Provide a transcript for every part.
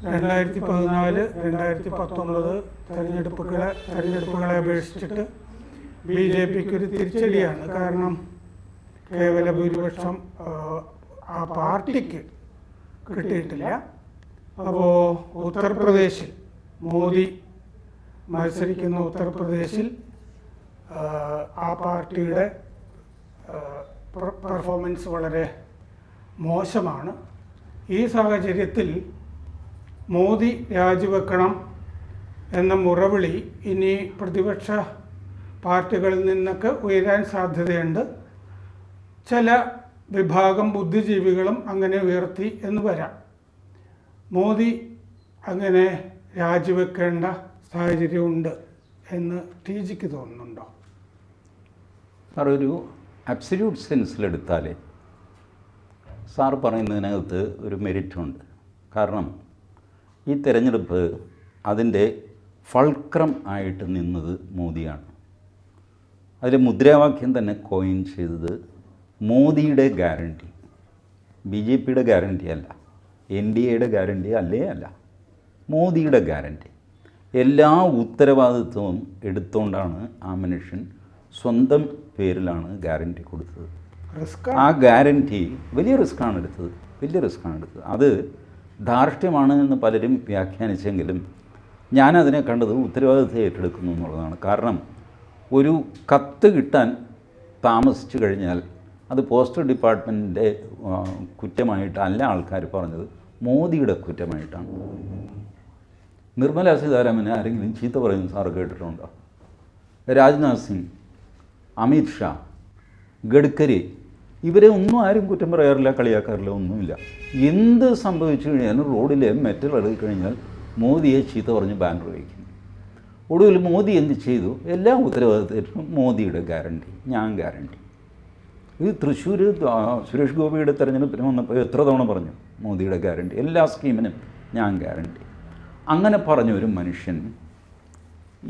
2014, 2019 തെരഞ്ഞെടുപ്പുകളെ അപേക്ഷിച്ചിട്ട് BJPക്ക് ഒരു തിരിച്ചടിയാണ്. കാരണം കേവല ഭൂരിപക്ഷം ആ പാർട്ടിക്ക് കിട്ടിയിട്ടില്ല. അപ്പോൾ ഉത്തർപ്രദേശിൽ മോദി മത്സരിക്കുന്ന ഉത്തർപ്രദേശിൽ ആ പാർട്ടിയുടെ പെർഫോമൻസ് വളരെ മോശമാണ്. ഈ സാഹചര്യത്തിൽ മോദി രാജിവെക്കണം എന്ന മുറവിളി ഇനി പ്രതിപക്ഷ പാർട്ടികളിൽ നിന്നൊക്കെ ഉയരാൻ സാധ്യതയുണ്ട്. ചില വിഭാഗം ബുദ്ധിജീവികളും അങ്ങനെ ഉയർത്തി എന്ന് വരാം. മോദി അങ്ങനെ രാജിവെക്കേണ്ട സാഹചര്യമുണ്ട് എന്ന് ടിജിക്ക് തോന്നുന്നുണ്ടോ? സാർ, ഒരു അബ്സല്യൂട്ട് സെൻസിലെടുത്താൽ സാർ പറയുന്നതിനകത്ത് ഒരു മെറിറ്റുണ്ട്. കാരണം ഈ തെരഞ്ഞെടുപ്പ് അതിൻ്റെ ഫൾക്രം ആയിട്ട് നിന്നത് മോദിയാണ്. അതിലെ മുദ്രാവാക്യം തന്നെ കോയിൻ ചെയ്തത് മോദിയുടെ ഗ്യാരണ്ടി, BJPയുടെ ഗ്യാരണ്ടി അല്ല, NDAയുടെ ഗ്യാരണ്ടി അല്ല, മോദിയുടെ ഗ്യാരണ്ടി. എല്ലാ ഉത്തരവാദിത്വവും എടുത്തുകൊണ്ടാണ് ആ മനുഷ്യൻ സ്വന്തം പേരിലാണ് ഗ്യാരണ്ടി കൊടുത്തത്. ആ ഗ്യാരണ്ടി വലിയ റിസ്ക്കാണ് എടുത്തത്. അത് ധാർഷ്ട്യമാണ് എന്ന് പലരും വ്യാഖ്യാനിച്ചെങ്കിലും ഞാനതിനെ കണ്ടത് ഉത്തരവാദിത്വം ഏറ്റെടുക്കുന്നു എന്നുള്ളതാണ്. കാരണം ഒരു കത്ത് കിട്ടാൻ താമസിച്ചു കഴിഞ്ഞാൽ അത് പോസ്റ്റൽ ഡിപ്പാർട്ട്മെൻറ്റിൻ്റെ കുറ്റമായിട്ടല്ല ആൾക്കാർ പറഞ്ഞത്, മോദിയുടെ കുറ്റമായിട്ടാണ്. നിർമ്മല സീതാരാമനെ ആരെങ്കിലും ചീത്ത പറയുന്ന സാറ് കേട്ടിട്ടുണ്ടോ? രാജ്നാഥ് സിംഗ്, അമിത് ഷാ, ഗഡ്കരി, ഇവരെ ഒന്നും ആരും കുറ്റം പറയാറില്ല, കളിയാക്കാറില്ല, ഒന്നുമില്ല. എന്ത് സംഭവിച്ചു കഴിഞ്ഞാലും റോഡിലെ മെറ്റൽ ഇറങ്ങി കഴിഞ്ഞാൽ മോദിയെ ചീത്ത പറഞ്ഞ് ബാനർ വയ്ക്കും. ഒടുവിൽ മോദി എന്ത് ചെയ്തു? എല്ലാ ഉത്തരവാദിത്തത്തിനും മോദിയുടെ ഗ്യാരണ്ടി, ഞാൻ ഗ്യാരണ്ടി. ഇത് തൃശ്ശൂർ സുരേഷ് ഗോപിയുടെ തെരഞ്ഞെടുപ്പിന് വന്നപ്പോൾ എത്ര തവണ പറഞ്ഞു മോദിയുടെ ഗ്യാരണ്ടി, എല്ലാ സ്കീമിനും ഞാൻ ഗ്യാരണ്ടി. അങ്ങനെ പറഞ്ഞ ഒരു മനുഷ്യൻ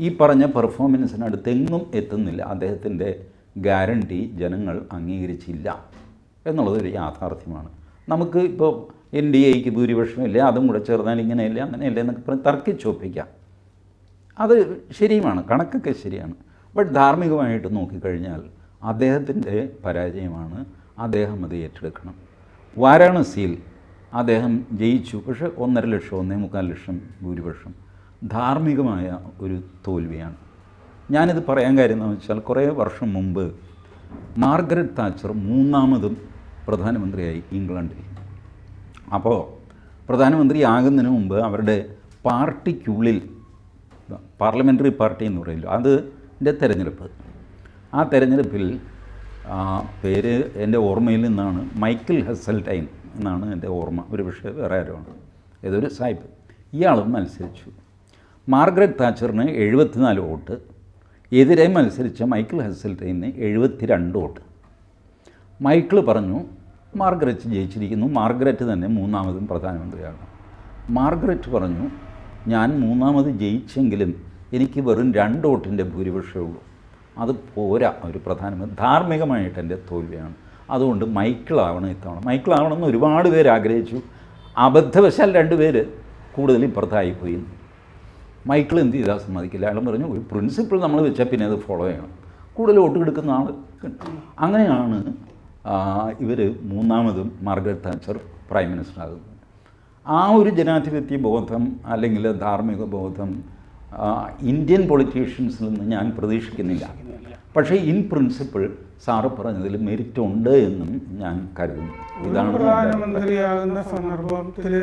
ഈ പറഞ്ഞ പെർഫോമൻസിനടുത്തെങ്ങും എത്തുന്നില്ല. അദ്ദേഹത്തിൻ്റെ ഗ്യാരണ്ടി ജനങ്ങൾ അംഗീകരിച്ചില്ല എന്നുള്ളതൊരു യാഥാർത്ഥ്യമാണ്. നമുക്ക് ഇപ്പോൾ NDAക്ക് ഭൂരിപക്ഷമില്ല, അതും കൂടെ ചേർന്നാൽ ഇങ്ങനെയല്ല അങ്ങനെയല്ല എന്നൊക്കെ പറഞ്ഞ് തർക്കിച്ചൊപ്പിക്കാം. അത് ശരിയുമാണ്, കണക്കൊക്കെ ശരിയാണ്. ബട്ട് ധാർമ്മികമായിട്ട് നോക്കിക്കഴിഞ്ഞാൽ അദ്ദേഹത്തിൻ്റെ പരാജയമാണ്. അദ്ദേഹം അത് ഏറ്റെടുക്കണം. വാരാണസിയിൽ അദ്ദേഹം ജയിച്ചു, പക്ഷേ 1.5 ലക്ഷം 1.25 ലക്ഷം ഭൂരിപക്ഷം ധാർമ്മികമായ ഒരു തോൽവിയാണ്. ഞാനിത് പറയാൻ കാര്യം എന്താണെന്ന് വെച്ചാൽ, കുറേ വർഷം മുമ്പ് മാർഗരറ്റ് താച്ചർ 3ാമതും പ്രധാനമന്ത്രിയായി ഇംഗ്ലണ്ടിൽ. അപ്പോൾ പ്രധാനമന്ത്രിയാകുന്നതിന് മുമ്പ് അവരുടെ പാർട്ടിക്കുള്ളിൽ പാർലമെൻ്ററി പാർട്ടി എന്ന് പറയുമല്ലോ, അതിൻ്റെ തെരഞ്ഞെടുപ്പ്. ആ തെരഞ്ഞെടുപ്പിൽ പേര് എൻ്റെ ഓർമ്മയിൽ നിന്നാണ് മൈക്കിൾ ഹെസൽടൈൻ എന്നാണ് എൻ്റെ ഓർമ്മ, ഒരു പക്ഷേ വേറെ ആരുമാണ്, ഏതൊരു സാഹിബ്. ഇയാളും മത്സരിച്ചു. മാർഗരറ്റ് താച്ചറിന് 74 വോട്ട്, എതിരെ മത്സരിച്ച മൈക്കിൾ ഹെസൽടൈന് 72 വോട്ട്. മൈക്കിൾ പറഞ്ഞു മാർഗരറ്റ് ജയിച്ചിരിക്കുന്നു, മാർഗരറ്റ് തന്നെ 3ാമതും പ്രധാനമന്ത്രിയാകും. മാർഗരറ്റ് പറഞ്ഞു ഞാൻ 3ാമത് ജയിച്ചെങ്കിലും എനിക്ക് വെറും 2 വോട്ടിൻ്റെ ഭൂരിപക്ഷമേ ഉള്ളൂ, അത് പോരാ ഒരു പ്രധാനമന്ത്രി, ധാർമ്മികമായിട്ട് എൻ്റെ തോൽവിയാണ്, അതുകൊണ്ട് മൈക്കിളാവണം ഇത്തവണ. മൈക്കിളാവണമെന്ന് ഒരുപാട് പേര് ആഗ്രഹിച്ചു. അബദ്ധവശാൽ 2 പേര് കൂടുതൽ ഇപ്പുറത്തായിപ്പോയി. മൈക്കിൾ എന്ത് ചെയ്താൽ സമ്മതിക്കില്ല. അയാൾ പറഞ്ഞു ഒരു പ്രിൻസിപ്പിൾ നമ്മൾ വെച്ചാൽ പിന്നെ അത് ഫോളോ ചെയ്യണം, കൂടുതൽ വോട്ട് എടുക്കുന്ന ആൾ. അങ്ങനെയാണ് ഇവർ 3ാമതും മാർഗരറ്റ് താച്ചർ പ്രൈം മിനിസ്റ്റർ ആകുന്നത്. ആ ഒരു ജനാധിപത്യ ബോധം അല്ലെങ്കിൽ ധാർമ്മിക ബോധം ഇന്ത്യൻ പൊളിറ്റീഷ്യൻസിൽ നിന്ന് ഞാൻ പ്രതീക്ഷിക്കുന്നില്ല. പക്ഷേ ഇൻ പ്രിൻസിപ്പിൾ സാറ് പറഞ്ഞതിൽ മെറിറ്റ് ഉണ്ട് എന്നും ഞാൻ കരുതുന്നു. ഇതാണ് പ്രധാനമന്ത്രിയാകുന്ന സന്ദർഭത്തിൽ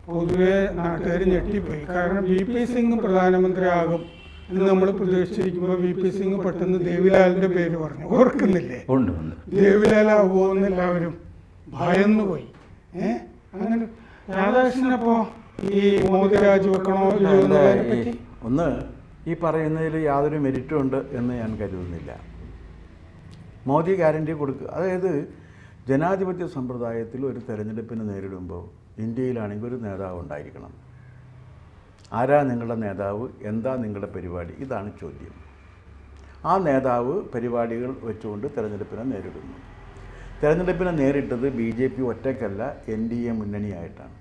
പൊതുവെ നാട്ടുകാർ ഞെട്ടിപ്പോയി. കാരണം VP സിംഗ് പ്രധാനമന്ത്രിയാകും എന്ന് നമ്മൾ പ്രതീക്ഷിച്ചിരിക്കുമ്പോൾ VP സിംഗ് പെട്ടെന്ന് ദേവിലാലിൻ്റെ പേര് പറഞ്ഞു, ഓർക്കുന്നില്ലേ? ദേവിലാലാവുമോ എന്ന് എല്ലാവരും ഭയന്നു പോയി. അങ്ങനെ രാധാകൃഷ്ണനപ്പോൾ ഈ മോദി രാജിവെക്കണോ ഇല്ലയോ എന്നതിനെ പറ്റി ഒന്ന് ഈ പറയുന്നതിൽ യാതൊരു മെരിറ്റും ഉണ്ട് എന്ന് ഞാൻ കരുതുന്നില്ല. മോദി ഗ്യാരണ്ടി കൊടുക്കുക, അതായത് ജനാധിപത്യ സമ്പ്രദായത്തിൽ ഒരു തെരഞ്ഞെടുപ്പിനെ നേരിടുമ്പോൾ ഇന്ത്യയിലാണെങ്കിൽ ഒരു നേതാവ് ഉണ്ടായിരിക്കണം. ആരാ നിങ്ങളുടെ നേതാവ്, എന്താ നിങ്ങളുടെ പരിപാടി, ഇതാണ് ചോദ്യം. ആ നേതാവ് പരിപാടികൾ വെച്ചുകൊണ്ട് തെരഞ്ഞെടുപ്പിനെ നേരിടുന്നു. തെരഞ്ഞെടുപ്പിനെ നേരിട്ടത് BJP ഒറ്റയ്ക്കല്ല, NDA മുന്നണിയായിട്ടാണ്.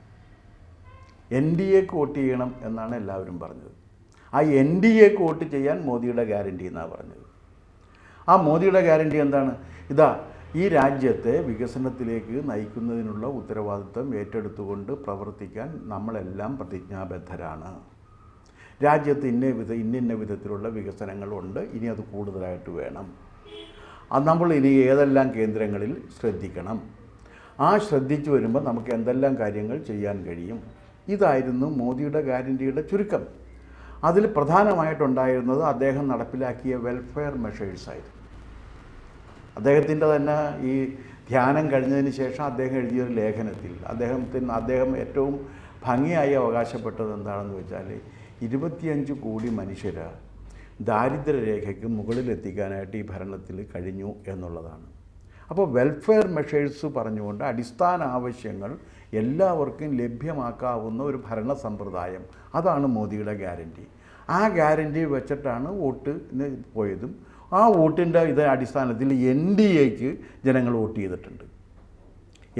NDAക്ക് വോട്ട് ചെയ്യണം എന്നാണ് എല്ലാവരും പറഞ്ഞത്. ആ NDAക്ക് വോട്ട് ചെയ്യാൻ മോദിയുടെ ഗ്യാരണ്ടി എന്നാണ് പറഞ്ഞത്. ആ മോദിയുടെ ഗ്യാരണ്ടി എന്താണ്? ഇതാ, ഈ രാജ്യത്തെ വികസനത്തിലേക്ക് നയിക്കുന്നതിനുള്ള ഉത്തരവാദിത്വം ഏറ്റെടുത്തുകൊണ്ട് പ്രവർത്തിക്കാൻ നമ്മളെല്ലാം പ്രതിജ്ഞാബദ്ധരാണ്. രാജ്യത്ത് ഇന്ന വിധത്തിലുള്ള വികസനങ്ങളുണ്ട്, ഇനി അത് കൂടുതലായിട്ട് വേണം. അത് നമ്മൾ ഇനി ഏതെല്ലാം കേന്ദ്രങ്ങളിൽ ശ്രദ്ധിക്കണം, ആ ശ്രദ്ധിച്ചു വരുമ്പോൾ നമുക്ക് എന്തെല്ലാം കാര്യങ്ങൾ ചെയ്യാൻ കഴിയും. ഇതായിരുന്നു മോദിയുടെ ഗ്യാരണ്ടിയുടെ ചുരുക്കം. അതിൽ പ്രധാനമായിട്ടുണ്ടായിരുന്നത് അദ്ദേഹം നടപ്പിലാക്കിയ വെൽഫെയർ മെഷേഴ്സായിരുന്നു. അദ്ദേഹത്തിൻ്റെ തന്നെ ഈ ധ്യാനം കഴിഞ്ഞതിന് ശേഷം അദ്ദേഹം എഴുതിയൊരു ലേഖനത്തിൽ അദ്ദേഹം ഏറ്റവും ഭംഗിയായി അവകാശപ്പെട്ടത് എന്താണെന്ന് വെച്ചാൽ 25 കോടി മനുഷ്യരെ ദാരിദ്ര്യരേഖയ്ക്ക് മുകളിലെത്തിക്കാനായിട്ട് ഈ ഭരണത്തിൽ കഴിഞ്ഞു എന്നുള്ളതാണ്. അപ്പോൾ വെൽഫെയർ മെഷേഴ്സ് പറഞ്ഞുകൊണ്ട് അടിസ്ഥാന ആവശ്യങ്ങൾ എല്ലാവർക്കും ലഭ്യമാക്കാവുന്ന ഒരു ഭരണ സമ്പ്രദായം, അതാണ് മോദിയുടെ ഗ്യാരണ്ടി. ആ ഗ്യാരണ്ടി വെച്ചിട്ടാണ് വോട്ടിന് പോയതും. ആ വോട്ടിൻ്റെ അടിസ്ഥാനത്തിൽ NDAക്ക് ജനങ്ങൾ വോട്ട് ചെയ്തിട്ടുണ്ട്.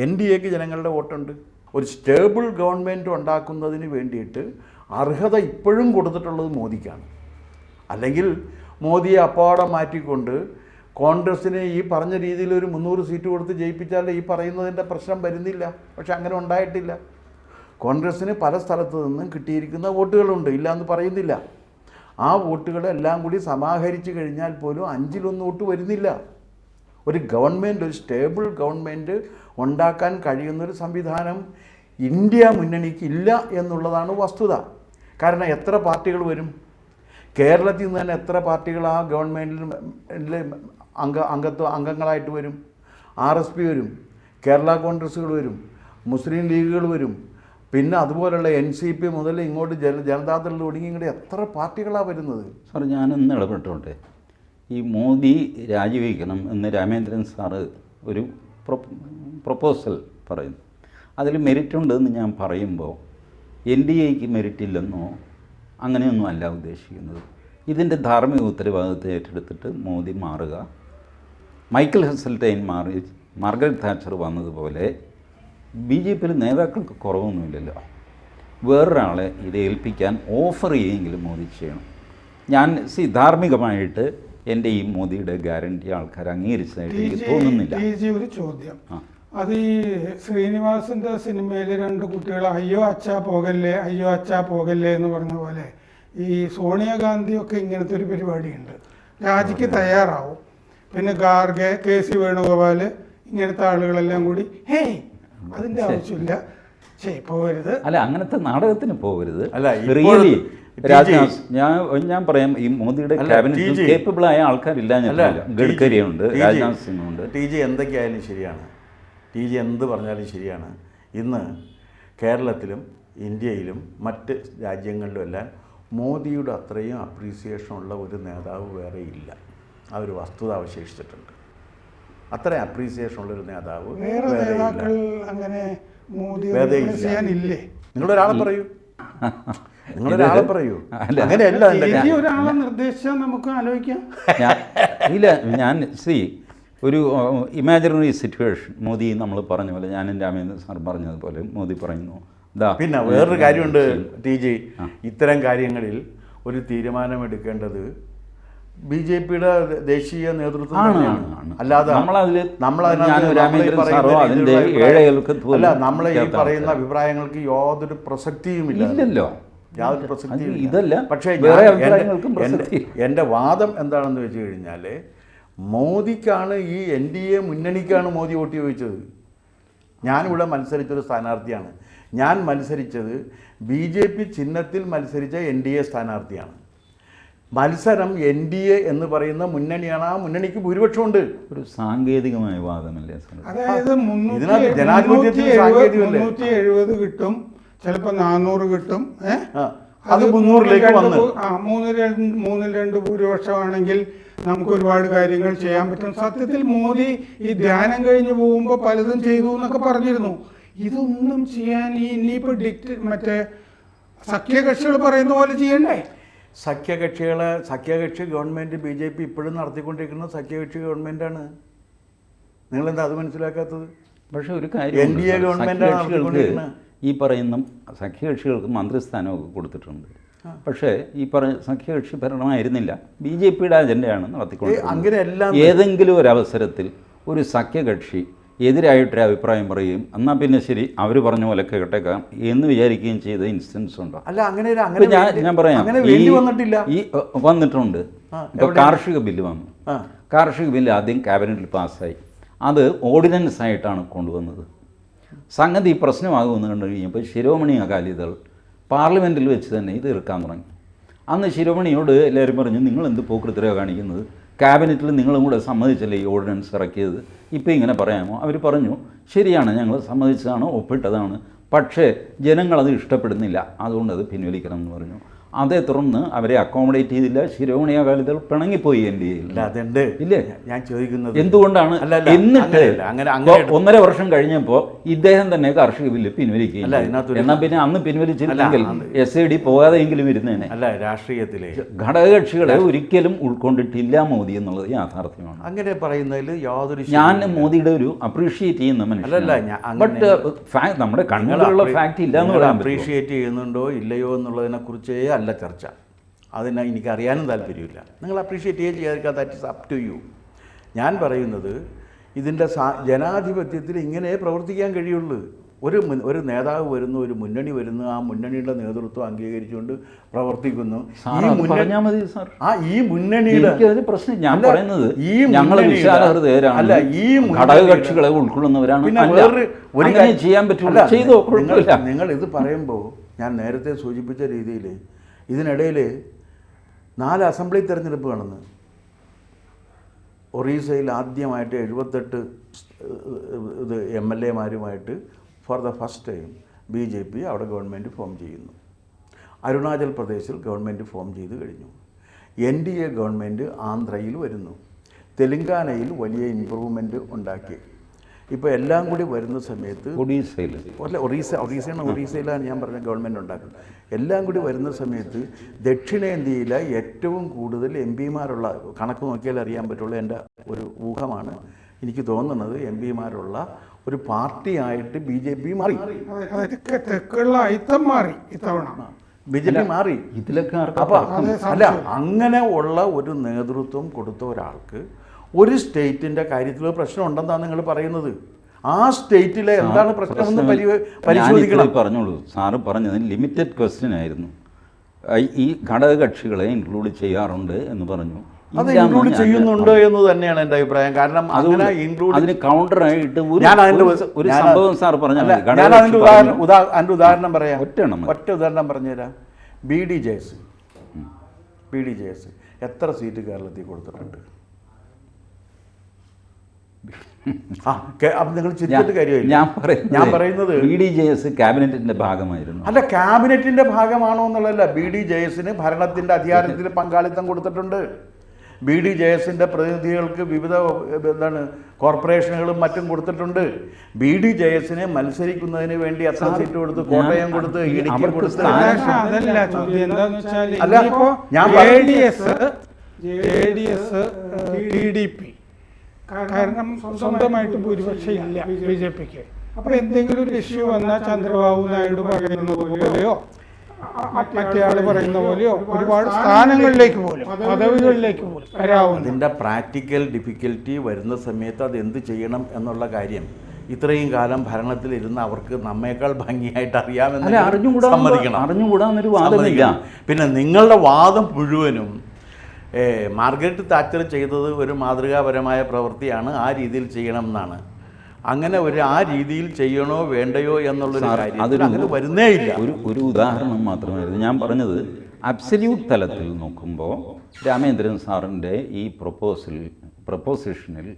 NDAക്ക് ജനങ്ങളുടെ വോട്ടുണ്ട്. ഒരു സ്റ്റേബിൾ ഗവൺമെൻറ് ഉണ്ടാക്കുന്നതിന് വേണ്ടിയിട്ട് അർഹത ഇപ്പോഴും കൊടുത്തിട്ടുള്ളത് മോദിക്കാണ്. അല്ലെങ്കിൽ മോദിയെ അപ്പാടെ മാറ്റിക്കൊണ്ട് കോൺഗ്രസ്സിന് ഈ പറഞ്ഞ രീതിയിൽ ഒരു 300 സീറ്റ് കൊടുത്ത് ജയിപ്പിച്ചാൽ ഈ പറയുന്നതിൻ്റെ പ്രശ്നം വരുന്നില്ല. പക്ഷെ അങ്ങനെ ഉണ്ടായിട്ടില്ല. കോൺഗ്രസ്സിന് പല സ്ഥലത്തു നിന്നും കിട്ടിയിരിക്കുന്ന വോട്ടുകളുണ്ട്, ഇല്ലയെന്ന് പറയുന്നില്ല. ആ വോട്ടുകളെല്ലാം കൂടി സമാഹരിച്ച് കഴിഞ്ഞാൽ പോലും 1/5 വോട്ട് വരുന്നില്ല. ഒരു ഗവൺമെൻറ്, ഒരു സ്റ്റേബിൾ ഗവൺമെൻറ് ഉണ്ടാക്കാൻ കഴിയുന്നൊരു സംവിധാനം ഇന്ത്യ മുന്നണിക്ക് ഇല്ല എന്നുള്ളതാണ് വസ്തുത. കാരണം എത്ര പാർട്ടികൾ വരും? കേരളത്തിൽ നിന്ന് തന്നെ എത്ര പാർട്ടികൾ ആ ഗവൺമെൻറ്റിൽ അംഗങ്ങളായിട്ട് വരും? RSP വരും, കേരള കോൺഗ്രസ്സുകൾ വരും, മുസ്ലിം ലീഗുകൾ വരും, പിന്നെ അതുപോലുള്ള NCP മുതൽ ഇങ്ങോട്ട് ജനതാദൾ തുടങ്ങി ഇങ്ങോട്ട് എത്ര പാർട്ടികളാണ് വരുന്നത്? സാർ, ഞാനൊന്ന് ഇടപെട്ടോട്ടെ. ഈ മോദി രാജിവെക്കണം എന്ന് രാമേന്ദ്രൻ സാറ് ഒരു പ്രൊപ്പോസൽ പറയുന്നു. അതിൽ മെറിറ്റ് ഉണ്ടെന്ന് ഞാൻ പറയുമ്പോൾ NDAക്ക് മെറിറ്റ് ഇല്ലെന്നോ അങ്ങനെയൊന്നും അല്ല ഉദ്ദേശിക്കുന്നത്. ഇതിൻ്റെ ധാർമ്മിക ഉത്തരവാദിത്വം ഏറ്റെടുത്തിട്ട് മോദി മാറുക. മൈക്കൽ ഹെസൽറ്റൈൻ മാറി മാർഗരറ്റ് താച്ചർ വന്നതുപോലെ BJPയിൽ നേതാക്കൾക്ക് കുറവൊന്നുമില്ലല്ലോ. വേറൊരാളെ ഇത് ഏൽപ്പിക്കാൻ ഓഫർ ചെയ്യുമെങ്കിലും മോദി ചെയ്യണം. ഞാൻ ധാർമ്മികമായിട്ട് എൻ്റെ ഈ മോദിയുടെ ഗ്യാരണ്ടി ആൾക്കാർ അംഗീകരിച്ചതായിട്ട് എനിക്ക് തോന്നുന്നില്ല. ഒരു ചോദ്യം, അത് ഈ ശ്രീനിവാസന്റെ സിനിമയിൽ 2 കുട്ടികൾ അയ്യോ അച്ഛാ പോകല്ലേ, അയ്യോ അച്ഛാ പോകല്ലേ എന്ന് പറഞ്ഞ പോലെ ഈ സോണിയാഗാന്ധിയൊക്കെ ഇങ്ങനത്തെ ഒരു പരിപാടിയുണ്ട്. രാജിക്ക് തയ്യാറാവും. പിന്നെ ഗാർഗെ, KC വേണുഗോപാൽ, ഇങ്ങനത്തെ ആളുകളെല്ലാം കൂടി ഹേയ് അതിൻ്റെ ആവശ്യമില്ല, പോകരുത്. അല്ല, അങ്ങനത്തെ നാടകത്തിന് പോകരുത്. അല്ല, റിയലി രാജ്നാഥ്, ഞാൻ പറയാം, ഈ മോദിയുടെ ക്യാബിനറ്റിൽ കേപ്പബിളായ ആൾക്കാരില്ല. ഗഡ്കരി ഉണ്ട്, രാജ്നാഥ് സിംഗ് ഉണ്ട്. TG എന്തൊക്കെയായാലും ശരിയാണ്, TG എന്ത് പറഞ്ഞാലും ശരിയാണ്. ഇന്ന് കേരളത്തിലും ഇന്ത്യയിലും മറ്റ് രാജ്യങ്ങളിലുമെല്ലാം മോദിയുടെ അത്രയും അപ്രീസിയേഷനുള്ള ഒരു നേതാവ് വേറെ ഇല്ല. ആ ഒരു വസ്തുത അവശേഷിച്ചിട്ടുണ്ട്. അത്രയും അപ്രീസിയേഷനുള്ളൊരു നേതാവ് വേറെ ഇല്ല. നിങ്ങളൊരാളെ പറയൂ, നിങ്ങളൊരാളെ പറയൂ. അങ്ങനെയല്ല, ഒരാളെ നിർദ്ദേശിച്ചാൽ നമുക്ക് ആലോചിക്കാം. ഇല്ല, ഞാൻ ഒരു ഇമാജിനറി സിറ്റുവേഷൻ മോദി നമ്മൾ പറഞ്ഞ പോലെ, ഞാനും രാമേന്ദ്രൻ സാർ പറഞ്ഞതുപോലെ മോദി പറയുന്നു. പിന്നെ വേറൊരു കാര്യമുണ്ട് TG, ഇത്തരം കാര്യങ്ങളിൽ ഒരു തീരുമാനമെടുക്കേണ്ടത് BJPയുടെ ദേശീയ നേതൃത്വം തന്നെയാണ്. അല്ലാതെ നമ്മളെ ഈ പറയുന്ന അഭിപ്രായങ്ങൾക്ക് യാതൊരു പ്രസക്തിയുമില്ലല്ലോ, യാതൊരു പ്രസക്തിയും ഇതല്ല. പക്ഷേ എൻ്റെ വാദം എന്താണെന്ന് വെച്ച് കഴിഞ്ഞാൽ, മോദിക്കാണ് ഈ NDA മുന്നണിക്കാണ് മോദി വോട്ട് ചോദിച്ചത്. ഞാനിവിടെ മത്സരിച്ചൊരു സ്ഥാനാർത്ഥിയാണ്. ഞാൻ മത്സരിച്ചത് BJP ചിഹ്നത്തിൽ മത്സരിച്ച NDA സ്ഥാനാർത്ഥിയാണ്. മത്സരം NDA എന്ന് പറയുന്ന മുന്നണിയാണ്. ആ മുന്നണിക്ക് ഭൂരിപക്ഷമുണ്ട്. ഒരു സാങ്കേതികമായ വാദമല്ലേ? അതായത് ഇതിനകത്ത് ജനാധിപത്യത്തിൽ സാങ്കേതികമല്ലേ? 370 കിട്ടും, ചിലപ്പോൾ 400 കിട്ടും. അത് 300ലേക്ക് വന്ന് 3-2 ഭൂരിപക്ഷമാണെങ്കിൽ നമുക്ക് ഒരുപാട് കാര്യങ്ങൾ ചെയ്യാൻ പറ്റും. സത്യത്തിൽ മോദി ഈ ധ്യാനം കഴിഞ്ഞ് പോകുമ്പോൾ പലതും ചെയ്തു എന്നൊക്കെ പറഞ്ഞിരുന്നു. ഇതൊന്നും ചെയ്യാൻ ഇനിയിപ്പോൾ മറ്റേ സഖ്യകക്ഷികൾ പറയുന്ന പോലെ ചെയ്യണ്ടേ? സഖ്യകക്ഷി ഗവൺമെൻറ് BJP ഇപ്പോഴും നടത്തിക്കൊണ്ടിരിക്കുന്നത് സഖ്യകക്ഷി ഗവൺമെൻറ്റാണ്. നിങ്ങളെന്താ അത് മനസ്സിലാക്കാത്തത്? പക്ഷെ ഒരു കാര്യം, NDA ഗവൺമെൻറ്റാണ് നടത്തിക്കൊണ്ടിരിക്കുന്നത്. ഈ പറയുന്ന സഖ്യകക്ഷികൾക്ക് മന്ത്രിസ്ഥാനമൊക്കെ കൊടുത്തിട്ടുണ്ട്. പക്ഷേ ഈ പറഞ്ഞ സഖ്യകക്ഷി ഭരണമായിരുന്നില്ല, BJPയുടെ അജണ്ടയാണ് നടത്തിക്കൊണ്ടിരുന്നത്. ഏതെങ്കിലും ഒരു അവസരത്തിൽ ഒരു സഖ്യകക്ഷി എതിരായിട്ടൊരു അഭിപ്രായം പറയുകയും എന്നാൽ പിന്നെ ശരി അവർ പറഞ്ഞ പോലെ കേട്ടേക്കാം എന്ന് വിചാരിക്കുകയും ചെയ്ത ഇൻസ്റ്റൻസ് ഉണ്ടോ? ഞാൻ പറയാം, ഈ വന്നിട്ടുണ്ട്. ഇപ്പോൾ കാർഷിക ബില്ല് വന്നു. കാർഷിക ബില്ല് ആദ്യം ക്യാബിനറ്റിൽ പാസ്സായി. അത് ഓർഡിനൻസ് ആയിട്ടാണ് കൊണ്ടുവന്നത്. സംഗതി പ്രശ്നമാകുമെന്ന് കണ്ടു കഴിഞ്ഞപ്പോൾ ശിരോമണി അകാലിദൾ പാർലമെൻറ്റിൽ വെച്ച് തന്നെ ഇത് തീർക്കാൻ തുടങ്ങി. അന്ന് ശിരോമണിയോട് എല്ലാവരും പറഞ്ഞു, നിങ്ങൾ എന്ത് പോക്കൃത്തരോ കാണിക്കുന്നത്, ക്യാബിനറ്റിൽ നിങ്ങളും കൂടെ സമ്മതിച്ചല്ലേ ഈ ഓർഡിനൻസ് ഇറക്കിയത്, ഇപ്പോൾ ഇങ്ങനെ പറയാമോ? അവർ പറഞ്ഞു, ശരിയാണ്, ഞങ്ങൾ സമ്മതിച്ചതാണ്, ഒപ്പിട്ടതാണ്, പക്ഷേ ജനങ്ങളത് ഇഷ്ടപ്പെടുന്നില്ല, അതുകൊണ്ട് അത് പിൻവലിക്കണം എന്ന് പറഞ്ഞു. അതേ തുടർന്ന് അവരെ അക്കോമഡേറ്റ് ചെയ്തില്ല. ശിരോമണി അകാലിദൾ പിണങ്ങിപ്പോയി NDAയിൽ. ഇല്ലേ? ഞാൻ ചോദിക്കുന്നത് എന്തുകൊണ്ടാണ്? എന്നിട്ട് 1.5 വർഷം കഴിഞ്ഞപ്പോൾ ഇദ്ദേഹം തന്നെ കാർഷിക ബില്ല് പിൻവലിക്കുകയും എന്നാൽ പിന്നെ അന്ന് പിൻവലിച്ചില്ലെങ്കിൽ SID പോകാതെയെങ്കിലും ഇരുന്നേനെ. അല്ല, രാഷ്ട്രീയത്തിലെ ഘടകകക്ഷികളെ ഒരിക്കലും ഉൾക്കൊണ്ടിട്ടില്ല മോദി എന്നുള്ളത് യാഥാർത്ഥ്യമാണ്. അങ്ങനെ പറയുന്നതിൽ യാതൊരു, ഞാൻ മോദിയുടെ ഒരു അപ്രീഷിയേറ്റ് ചെയ്യുന്ന മനുഷ്യനല്ല. ബട്ട് നമ്മുടെ കണ്ണുകളുള്ള ഫാക്ട് ഇല്ല എന്ന് പറയാൻ. അപ്രീഷിയേറ്റ് ചെയ്യുന്നുണ്ടോ ഇല്ലയോ എന്നുള്ളതിനെ കുറിച്ചേ അല്ല ചർച്ച. അതിന് എനിക്കറിയാനും താല്പര്യമില്ല. നിങ്ങൾ അപ്രീഷിയേറ്റ് ചെയ്യാതിരിക്കുക, that is up to you. ഞാൻ പറയുന്നത് ഇതിൻ്റെ ജനാധിപത്യത്തിൽ ഇങ്ങനെ പ്രവർത്തിക്കാൻ കഴിയുള്ളൂ. ഒരു നേതാവ് വരുന്നു, ഒരു മുന്നണി വരുന്നു, ആ മുന്നണിയുടെ നേതൃത്വം അംഗീകരിച്ചുകൊണ്ട് പ്രവർത്തിക്കുന്നു. ഈ മുന്നണിയുടെ പ്രശ്നം ഞാൻ പറയുന്നത് അല്ല, ഈ ഘടകകക്ഷികളെ ഉൾക്കൊള്ളുന്നവരാണ്. ഒരു കാര്യം ചെയ്യാൻ പറ്റില്ല, ചെയ്തോ. നിങ്ങൾ ഇത് പറയുമ്പോൾ ഞാൻ നേരത്തെ സൂചിപ്പിച്ച രീതിയിൽ ഇതിനിടയിൽ 4 അസംബ്ലി തെരഞ്ഞെടുപ്പ് നടന്നു. ഒറീസയിൽ ആദ്യമായിട്ട് 78 MLA-മാരുമായിട്ട് for the first time BJP അവിടെ ഗവൺമെൻറ് ഫോം ചെയ്യുന്നു. അരുണാചൽ പ്രദേശിൽ ഗവൺമെൻറ് ഫോം ചെയ്ത് കഴിഞ്ഞു. NDA ഗവൺമെൻറ് ആന്ധ്രയിൽ വരുന്നു. തെലങ്കാനയിൽ വലിയ ഇമ്പ്രൂവ്മെൻറ്റ് ഉണ്ടാക്കി. ഇപ്പോൾ എല്ലാം കൂടി വരുന്ന സമയത്ത് ഒറീസയിലാണ് ഞാൻ പറഞ്ഞ ഗവൺമെൻറ് ഉണ്ടാക്കുന്നത്. എല്ലാം കൂടി വരുന്ന സമയത്ത് ദക്ഷിണേന്ത്യയിലെ ഏറ്റവും കൂടുതൽ MP-മാരുള്ള, കണക്ക് നോക്കിയാൽ അറിയാൻ പറ്റുള്ളൂ, എൻ്റെ ഒരു ഊഹമാണ്, എനിക്ക് തോന്നുന്നത് MP-മാരുള്ള ഒരു പാർട്ടിയായിട്ട് BJP മാറി. BJP മാറി. അപ്പോൾ അല്ല, അങ്ങനെ ഉള്ള ഒരു നേതൃത്വം കൊടുത്ത ഒരാൾക്ക് ഒരു സ്റ്റേറ്റിൻ്റെ കാര്യത്തിൽ പ്രശ്നം ഉണ്ടെന്നാണ് നിങ്ങൾ പറയുന്നത്. ആ സ്റ്റേറ്റിലെ എന്താണ് പ്രശ്നമെന്ന് പരിശോധിക്കണം. പറഞ്ഞോളൂ. സാറ് പറഞ്ഞത് ലിമിറ്റഡ് ക്വസ്റ്റ്യൻ ആയിരുന്നു. ഈ ഘടകകക്ഷികളെ ഇൻക്ലൂഡ് ചെയ്യാറുണ്ട് എന്ന് പറഞ്ഞു. അത് ഇൻക്ലൂഡ് ചെയ്യുന്നുണ്ട് എന്ന് തന്നെയാണ് എൻ്റെ അഭിപ്രായം. കാരണം അതിന് കൗണ്ടറായിട്ട് ഒരു സംഭവം സാർ പറഞ്ഞാൽ അതിൻ്റെ ഉദാഹരണം പറയാം. ഒറ്റ ഉദാഹരണം പറഞ്ഞുതരാം. BDJS എത്ര സീറ്റ് കേരളത്തിൽ കൊടുത്തിട്ടുണ്ട്? നിങ്ങൾ ചിന്തിച്ചിട്ട് കാര്യമില്ല. ഞാൻ പറയുന്നത് BDJS ക്യാബിനറ്റിന്റെ ഭാഗമായിരുന്നു. അല്ല, ക്യാബിനറ്റിന്റെ ഭാഗമാണോ എന്നുള്ളതല്ല. BDJSന് ഭരണത്തിന്റെ അധികാരത്തിൽ പങ്കാളിത്തം കൊടുത്തിട്ടുണ്ട്. BDJSന്റെ പ്രതിനിധികൾക്ക് വിവിധ കോർപ്പറേഷനുകളും മറ്റും കൊടുത്തിട്ടുണ്ട്. BDJSനെ മത്സരിക്കുന്നതിന് വേണ്ടി എത്ര സീറ്റ് കൊടുത്ത്, കോട്ടയം കൊടുത്ത്, ഇടുക്കി കൊടുത്ത്. അല്ല, ഞാൻ TDP കാരണം സ്വന്തമായിട്ട് ഭൂരിപക്ഷം ഇല്ല BJPക്ക്. അപ്പോൾ എന്തെങ്കിലും ഒരു ഇഷ്യൂ വന്നാൽ ചന്ദ്രബാബു നായിഡു പറയുന്ന പോലെയോ മറ്റേ ആൾ പറയുന്ന പോലെയോ ഒരുപാട് സ്ഥാനങ്ങളിലേക്ക് പോലും, പദവികളിലേക്ക് പോലും വരാവുന്ന. അതിൻ്റെ പ്രാക്ടിക്കൽ ഡിഫിക്കൽറ്റി വരുന്ന സമയത്ത് അത് എന്ത് ചെയ്യണം എന്നുള്ള കാര്യം ഇത്രയും കാലം ഭരണത്തിലിരുന്ന് അവർക്ക് നമ്മേക്കാൾ ഭംഗിയായിട്ട് അറിയാമെന്ന് സമ്മതിക്കണം. പിന്നെ നിങ്ങളുടെ വാദം മുഴുവനും മാർഗരറ്റ് താച്ചർ ചെയ്തത് ഒരു മാതൃകാപരമായ പ്രവൃത്തിയാണ്, ആ രീതിയിൽ ചെയ്യണം എന്നാണ്. അങ്ങനെ ആ രീതിയിൽ ചെയ്യണോ വേണ്ടയോ എന്നുള്ളൊരു കാര്യം അങ്ങനെ വരുന്നേ ഇല്ല. ഒരു ഉദാഹരണം മാത്രമായിരുന്നു ഞാൻ പറഞ്ഞത്. അബ്സല്യൂട്ട് തലത്തിൽ നോക്കുമ്പോൾ രാമേന്ദ്രൻ സാറിൻ്റെ ഈ പ്രൊപ്പോസിഷനിൽ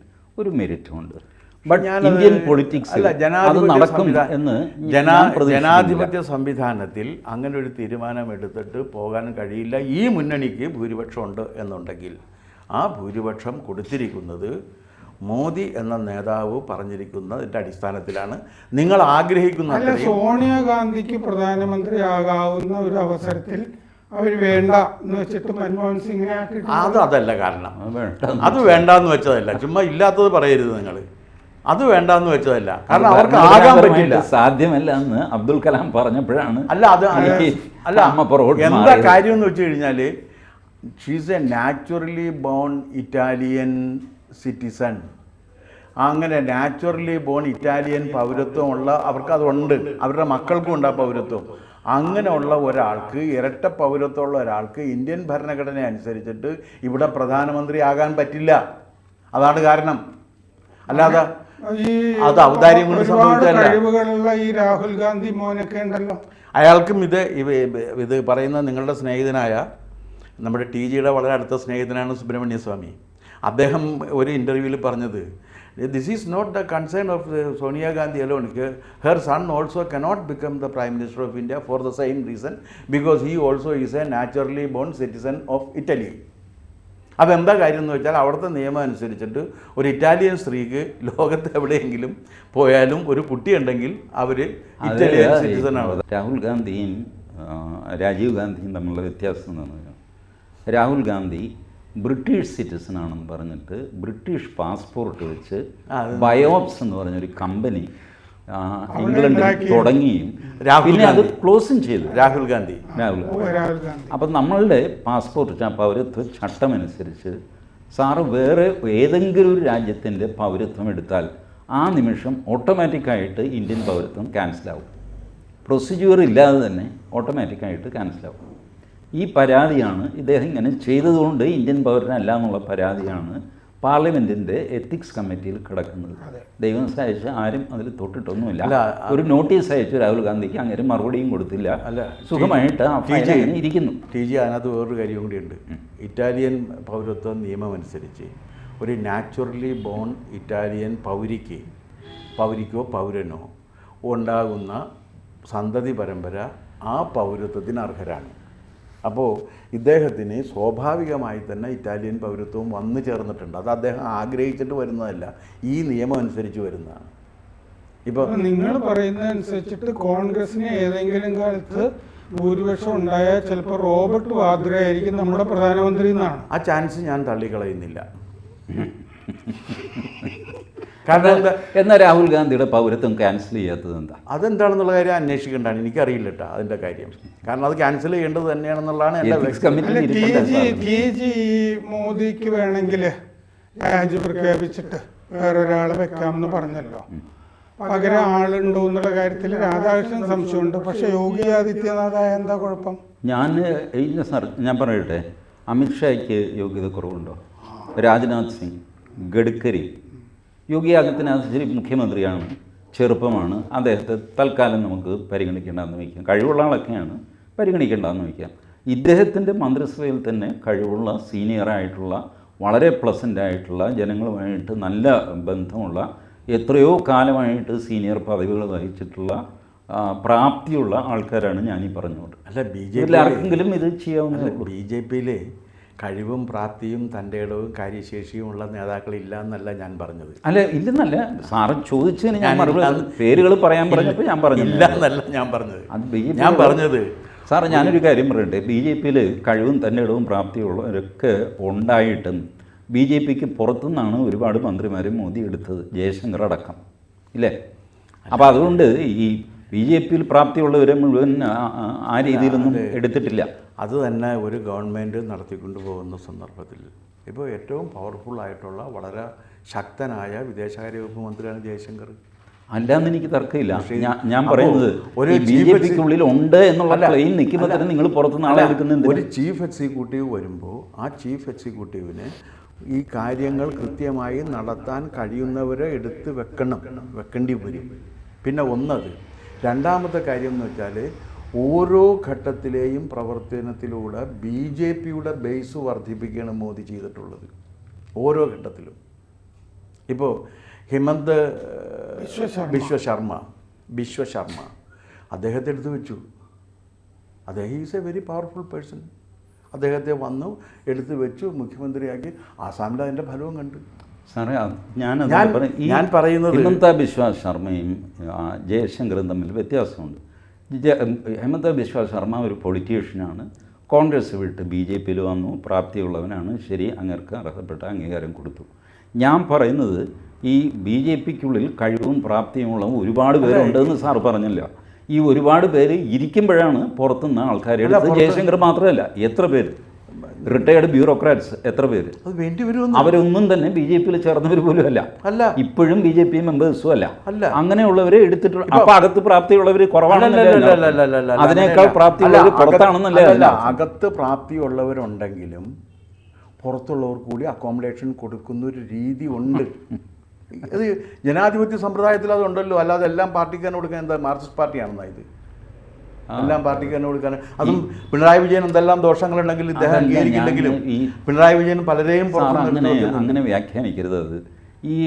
ഒരു മെരിറ്റുണ്ട്. ബട്ട് ഇന്ത്യൻ പൊളിറ്റിക്സിൽ അത് നടക്കും എന്ന് ജനാധിപത്യ സംവിധാനത്തിൽ അങ്ങനെ ഒരു തീരുമാനമെടുത്തിട്ട് പോകാൻ കഴിയില്ല. ഈ മുന്നണിക്ക് ഭൂരിപക്ഷം ഉണ്ട് എന്നുണ്ടെങ്കിൽ ആ ഭൂരിപക്ഷം കൊടുത്തിരിക്കുന്നത് മോദി എന്ന നേതാവ് പറഞ്ഞിരിക്കുന്നതിൻ്റെ അടിസ്ഥാനത്തിലാണ്. നിങ്ങൾ ആഗ്രഹിക്കുന്ന സോണിയാഗാന്ധിക്ക് പ്രധാനമന്ത്രിയാകാവുന്ന ഒരു അവസരത്തിൽ അവർ വേണ്ട എന്ന് വെച്ചിട്ട് മൻമോഹൻ സിംഗിനെ അതല്ല കാരണം. അത് വേണ്ടെന്ന് വെച്ചതല്ല, ചുമ്മാ ഇല്ലാത്തത് പറയരുത് നിങ്ങൾ. അത് വേണ്ടാന്ന് വെച്ചതല്ല, കാരണം അവർക്ക് ആകാൻ പറ്റില്ല, സാധ്യമല്ല എന്ന് അബ്ദുൽ കലാം പറഞ്ഞപ്പോഴാണ്. അല്ല അത് അല്ല എന്താ കാര്യം എന്ന് വെച്ച് കഴിഞ്ഞാൽ she's a naturally born Italian citizen. അങ്ങനെ നാച്ചുറലി ബോൺ ഇറ്റാലിയൻ പൗരത്വമുള്ള അവർക്കതുണ്ട്, അവരുടെ മക്കൾക്കും ഉണ്ട് ആ പൗരത്വം. അങ്ങനെയുള്ള ഒരാൾക്ക്, ഇരട്ട പൗരത്വമുള്ള ഒരാൾക്ക് ഇന്ത്യൻ ഭരണഘടന അനുസരിച്ചിട്ട് ഇവിടെ പ്രധാനമന്ത്രി ആകാൻ പറ്റില്ല. അതാണ് കാരണം. അല്ലാതെ അത് ഔദാര്യം കൊണ്ട് സംഭവിച്ചതല്ല. കഴിവുകളുള്ള ഈ രാഹുൽ ഗാന്ധി മോനൊക്കെ ഉണ്ടല്ലോ, അയാൾക്കും ഇത് പറയുന്ന നിങ്ങളുടെ സ്നേഹിതനായ നമ്മുടെ ടി ജിയുടെ വളരെ അടുത്ത സ്നേഹിതനാണ് സുബ്രഹ്മണ്യ സ്വാമി. അദ്ദേഹം ഒരു ഇൻ്റർവ്യൂവിൽ പറഞ്ഞത്, this is not the concern of Sonia Gandhi alone, her son also cannot become the prime minister of India for the same reason because he also is a naturally born citizen of Italy. അതെന്താ കാര്യം എന്ന് വെച്ചാൽ അവിടുത്തെ നിയമം അനുസരിച്ചിട്ട് ഒരു Italian സ്ത്രീക്ക് ലോകത്ത് എവിടെയെങ്കിലും പോയാലും ഒരു കുട്ടിയുണ്ടെങ്കിൽ അവർ ഇറ്റാലിയൻ സിറ്റിസണാണ്. രാഹുൽ ഗാന്ധിയും രാജീവ് ഗാന്ധിയും തമ്മിലുള്ള വ്യത്യാസം എന്താണെന്ന് പറഞ്ഞാൽ, രാഹുൽ ഗാന്ധി ബ്രിട്ടീഷ് സിറ്റിസൺ ആണെന്ന് പറഞ്ഞിട്ട് ബ്രിട്ടീഷ് പാസ്പോർട്ട് വെച്ച് ബയോപ്സ് എന്ന് പറഞ്ഞൊരു കമ്പനി ഇംഗ്ലണ്ടിൽ തുടങ്ങിയും പിന്നെ അത് ക്ലോസും ചെയ്തു രാഹുൽ ഗാന്ധി. അപ്പം നമ്മളുടെ പാസ്പോർട്ട് പൗരത്വ ചട്ടമനുസരിച്ച് സാറ് വേറെ ഏതെങ്കിലും ഒരു രാജ്യത്തിൻ്റെ പൗരത്വം എടുത്താൽ ആ നിമിഷം ഓട്ടോമാറ്റിക്കായിട്ട് ഇന്ത്യൻ പൗരത്വം ക്യാൻസലാവും. പ്രൊസീജിയർ ഇല്ലാതെ തന്നെ ഓട്ടോമാറ്റിക്കായിട്ട് ക്യാൻസലാവും. ഈ പരാതിയാണ് ഇദ്ദേഹം ഇങ്ങനെ ചെയ്തതുകൊണ്ട് ഇന്ത്യൻ പൗരനല്ല എന്നുള്ള പരാതിയാണ് പാർലമെൻറ്റിൻ്റെ എത്തിക്സ് കമ്മിറ്റിയിൽ കിടക്കുന്നത്. ദൈവം സഹായിച്ച് ആരും അതിൽ തൊട്ടിട്ടൊന്നുമില്ല. ഒരു നോട്ടീസ് അയച്ചു രാഹുൽ ഗാന്ധിക്ക്, അങ്ങനെ മറുപടിയും കൊടുത്തില്ല. സുഖമായിട്ട് ഇരിക്കുന്നു. ടി ജി അതിനകത്ത് വേറൊരു കാര്യം കൂടിയുണ്ട്. ഇറ്റാലിയൻ പൗരത്വ നിയമം അനുസരിച്ച് ഒരു നാച്ചുറലി ബോൺ ഇറ്റാലിയൻ പൗരിക്കോ പൗരനോ ഉണ്ടാകുന്ന സന്തതി പരമ്പര ആ പൗരത്വത്തിന് അർഹരാണ്. അപ്പോൾ ഇദ്ദേഹത്തിന് സ്വാഭാവികമായി തന്നെ ഇറ്റാലിയൻ പൗരത്വം വന്നു ചേർന്നിട്ടുണ്ട്. അത് അദ്ദേഹം ആഗ്രഹിച്ചിട്ട് വരുന്നതല്ല, ഈ നിയമം അനുസരിച്ച് വരുന്നതാണ്. ഇപ്പോൾ നിങ്ങൾ പറയുന്നതനുസരിച്ചിട്ട് കോൺഗ്രസിന് ഏതെങ്കിലും കാലത്ത് ഭൂരിപക്ഷം ഉണ്ടായാൽ ചിലപ്പോൾ റോബർട്ട് വാദ്ര ആയിരിക്കും നമ്മുടെ പ്രധാനമന്ത്രി എന്നാണ്. ആ ചാൻസ് ഞാൻ തള്ളിക്കളയുന്നില്ല. കാരണം എന്താ, എന്നാൽ രാഹുൽ ഗാന്ധിയുടെ പൗരത്വം ക്യാൻസൽ ചെയ്യാത്തത് എന്താ? അതെന്താണെന്നുള്ള കാര്യം അന്വേഷിക്കേണ്ടതാണ്. എനിക്കറിയില്ല കേട്ടോ അതിൻ്റെ കാര്യം. കാരണം അത് ക്യാൻസൽ ചെയ്യേണ്ടത് തന്നെയാണെന്നുള്ളതാണ് എൻ്റെ മോദിക്ക് വേണമെങ്കിൽ രാജി പ്രഖ്യാപിച്ചിട്ട് വേറൊരാളെ വെക്കാമെന്ന് പറഞ്ഞല്ലോ. പകരം ആളുണ്ടോ എന്നുള്ള കാര്യത്തിൽ രാധാകൃഷ്ണൻ സംശയമുണ്ട്. പക്ഷെ യോഗി ആദിത്യനാഥായ എന്താ കുഴപ്പം? ഞാൻ പറയട്ടെ, അമിത്ഷായ്ക്ക് യോഗ്യത കുറവുണ്ടോ? രാജ്നാഥ് സിംഗ്, ഗഡ്കരി, യോഗി ആദിത്യനാഥ് ശരി മുഖ്യമന്ത്രിയാണ്, ചെറുപ്പമാണ്, അദ്ദേഹത്തെ തൽക്കാലം നമുക്ക് പരിഗണിക്കേണ്ടെന്ന് വയ്ക്കാം. കഴിവുള്ള ആളൊക്കെയാണ്, പരിഗണിക്കേണ്ടെന്ന് വയ്ക്കാം. ഇദ്ദേഹത്തിൻ്റെ മന്ത്രിസഭയിൽ തന്നെ കഴിവുള്ള സീനിയറായിട്ടുള്ള വളരെ പ്ലസൻ്റായിട്ടുള്ള ജനങ്ങളുമായിട്ട് നല്ല ബന്ധമുള്ള എത്രയോ കാലമായിട്ട് സീനിയർ പദവികൾ വഹിച്ചിട്ടുള്ള പ്രാപ്തിയുള്ള ആൾക്കാരാണ് ഞാനീ പറഞ്ഞുകൊണ്ട്. അല്ല, ബി ജെ പി ആർക്കെങ്കിലും ഇത് ചെയ്യാവുന്ന ബി ജെ പിയിലെ കഴിവും പ്രാപ്തിയും തൻ്റെ ഇടവും കാര്യശേഷിയും ഉള്ള നേതാക്കളില്ല എന്നല്ല ഞാൻ പറഞ്ഞത്. അല്ല, ഇല്ലെന്നല്ല സാറ് ചോദിച്ചതിന് ഞാൻ മറുപടി പേരുകൾ പറയാൻ പറഞ്ഞപ്പോൾ ഞാൻ പറഞ്ഞു ഇല്ല എന്നല്ല ഞാൻ പറഞ്ഞത്. അത് ഞാൻ പറഞ്ഞത് സാറ് ഞാനൊരു കാര്യം പറയട്ടെ, ബി ജെ പിയിൽ കഴിവും തൻ്റെ ഇടവും പ്രാപ്തിയുള്ളവരൊക്കെ ഉണ്ടായിട്ടും ബി ജെ പിക്ക് പുറത്തുനിന്നാണ് ഒരുപാട് മന്ത്രിമാരും മോദി എടുത്തത്, ജയശങ്കർ അടക്കം, ഇല്ലേ? അപ്പോൾ അതുകൊണ്ട് ഈ ബി ജെ പിയിൽ പ്രാപ്തിയുള്ളവരെ മുഴുവൻ ആ രീതിയിലൊന്നും എടുത്തിട്ടില്ല. അത് തന്നെ ഒരു ഗവൺമെൻറ് നടത്തിക്കൊണ്ടു പോകുന്ന സന്ദർഭത്തിൽ ഇപ്പോൾ ഏറ്റവും പവർഫുള്ളായിട്ടുള്ള വളരെ ശക്തനായ വിദേശകാര്യ വകുപ്പ് മന്ത്രിയാണ് ജയശങ്കർ. അല്ലാന്ന് എനിക്ക് തർക്കമില്ല. ഞാൻ പറയുന്നത് ഒരു ബി ജെ പിക്കുള്ളിൽ ഉണ്ട് എന്നുള്ള ക്ലെയിം നിൽക്കുമ്പോൾ തന്നെ നിങ്ങൾ പുറത്തുനിന്ന് ആളെ എടുക്കുന്നുണ്ട്. ഒരു ചീഫ് എക്സിക്യൂട്ടീവ് വരുമ്പോൾ ആ ചീഫ് എക്സിക്യൂട്ടീവിന് ഈ കാര്യങ്ങൾ കൃത്യമായി നടത്താൻ കഴിയുന്നവരെ എടുത്ത് വെക്കേണ്ടി വരും. പിന്നെ ഒന്നത്. രണ്ടാമത്തെ കാര്യം എന്ന് വെച്ചാൽ ഓരോ ഘട്ടത്തിലെയും പ്രവർത്തനത്തിലൂടെ ബി ജെ പിയുടെ ബേസ് വർദ്ധിപ്പിക്കുകയാണ് മോദി ചെയ്തിട്ടുള്ളത്. ഓരോ ഘട്ടത്തിലും. ഇപ്പോൾ ഹിമന്ത് ബിശ്വശർമ്മ അദ്ദേഹത്തെ എടുത്തു വെച്ചു. അദ്ദേഹം is A very powerful person. അദ്ദേഹത്തെ വന്നു എടുത്തു വെച്ചു, മുഖ്യമന്ത്രിയാക്കി. ആസാമിൽ അതിൻ്റെ ഫലവും കണ്ടു. സാറേ, ഞാൻ പറയുന്നത് ഹിമന്ത ബിശ്വ ശർമ്മയും ജയശങ്കറും തമ്മിൽ വ്യത്യാസമുണ്ട്. ഹിമന്ത ബിശ്വ ശർമ്മ ഒരു പൊളിറ്റീഷ്യനാണ്, കോൺഗ്രസ് വിട്ട് ബി ജെ പിയിൽ വന്നു, പ്രാപ്തിയുള്ളവനാണ്, ശരി, അങ്ങേർക്ക് അർഹപ്പെട്ട അംഗീകാരം കൊടുത്തു. ഞാൻ പറയുന്നത് ഈ ബി ജെ പിക്കുള്ളിൽ കഴിവും പ്രാപ്തിയുമുള്ള ഒരുപാട് പേരുണ്ടെന്ന് സാർ പറഞ്ഞല്ലോ. ഈ ഒരുപാട് പേര് ഇരിക്കുമ്പോഴാണ് പുറത്തുനിന്ന് ആൾക്കാരെ എടുത്ത്. ജയശങ്കർ മാത്രമല്ല, എത്ര പേര് റിട്ടയർഡ് ബ്യൂറോക്രാറ്റ്സ്, എത്ര പേര് അത് വേണ്ടി വരുമെന്ന്. അവരൊന്നും തന്നെ ബി ജെ പിയിൽ ചേർന്നവർ പോലും അല്ല, ഇപ്പോഴും ബി ജെ പി മെമ്പേഴ്സും അല്ല. അങ്ങനെയുള്ളവരെ എടുത്തിട്ട് അപ്പൊ അകത്ത് പ്രാപ്തിയുള്ളവർ കുറവാണെന്നല്ലേ? അതിനേക്കാൾ പ്രാപ്തിയുള്ളവർ പുറത്താണെന്നല്ലേ? അല്ല, അകത്ത് പ്രാപ്തിയുള്ളവരുണ്ടെങ്കിലും പുറത്തുള്ളവർ കൂടി അക്കോമഡേഷൻ കൊടുക്കുന്ന ഒരു രീതി ഉണ്ട്. അത് ജനാധിപത്യ സമ്പ്രദായത്തിൽ അതുണ്ടല്ലോ. അല്ലാതെ എല്ലാം പാർട്ടിക്ക് തന്നെ കൊടുക്കാൻ എന്താ മാർക്സിസ്റ്റ് പാർട്ടിയാണെന്നാ ഇത്? എല്ലാം പാർട്ടിക്ക് തന്നെ കൊടുക്കാൻ. അതും പിണറായി വിജയൻ എന്തെല്ലാം ദോഷങ്ങളുണ്ടെങ്കിൽ ഇദ്ദേഹം അംഗീകരിക്കില്ലെങ്കിലും പിണറായി വിജയൻ പലരെയും അങ്ങനെ വ്യാഖ്യാനിക്കരുത്. അത് ഈ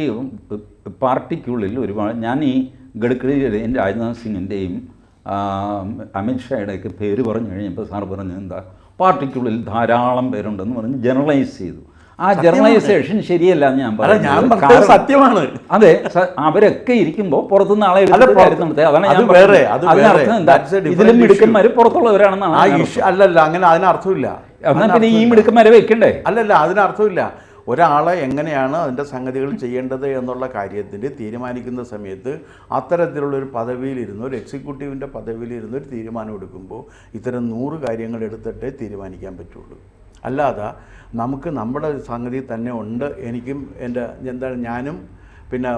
പാർട്ടിക്കുള്ളിൽ ഒരുപാട്, ഞാൻ ഈ ഗഡ്കരിയുടെയും രാജ്നാഥ് സിംഗിൻ്റെയും അമിത്ഷായുടെയൊക്കെ പേര് പറഞ്ഞു കഴിഞ്ഞപ്പോൾ സാർ പറഞ്ഞത് എന്താ, പാർട്ടിക്കുള്ളിൽ ധാരാളം പേരുണ്ടെന്ന് പറഞ്ഞ് ജനറലൈസ് ചെയ്തു. ആ ജനറലൈസേഷൻ ശരിയല്ല എന്ന് ഞാൻ പറഞ്ഞു. സത്യമാണ്. അതെ, അവരൊക്കെ ഇരിക്കുമ്പോൾ പുറത്തുനിന്ന് ആളെ എടുത്ത് അതാണ് ഞാൻ അതിനർത്ഥം എന്താ, ഇതിലും മിടുക്കന്മാർ പുറത്തുള്ളവരാണെന്നാണ്. അല്ലല്ല, അങ്ങനെ അതിനർത്ഥമില്ല. എന്നാൽ പിന്നെ ഈ മിടുക്കന്മാരെ വെക്കണ്ടേ? അല്ലല്ല, അതിനർത്ഥമില്ല. ഒരാളെ എങ്ങനെയാണ് അതിൻ്റെ സംഗതികൾ ചെയ്യേണ്ടത് എന്നുള്ള കാര്യത്തിന് തീരുമാനിക്കുന്ന സമയത്ത് അത്തരത്തിലുള്ളൊരു പദവിയിലിരുന്ന്, ഒരു എക്സിക്യൂട്ടീവിൻ്റെ പദവിയിലിരുന്ന് ഒരു തീരുമാനം എടുക്കുമ്പോൾ ഇത്തരം 100 കാര്യങ്ങൾ എടുത്തിട്ടേ തീരുമാനിക്കാൻ പറ്റുള്ളൂ. അല്ലാതെ നമുക്ക് നമ്മുടെ സംഗതി തന്നെ ഉണ്ട്, എനിക്കും എന്താണ് ഞാനും പിന്നെ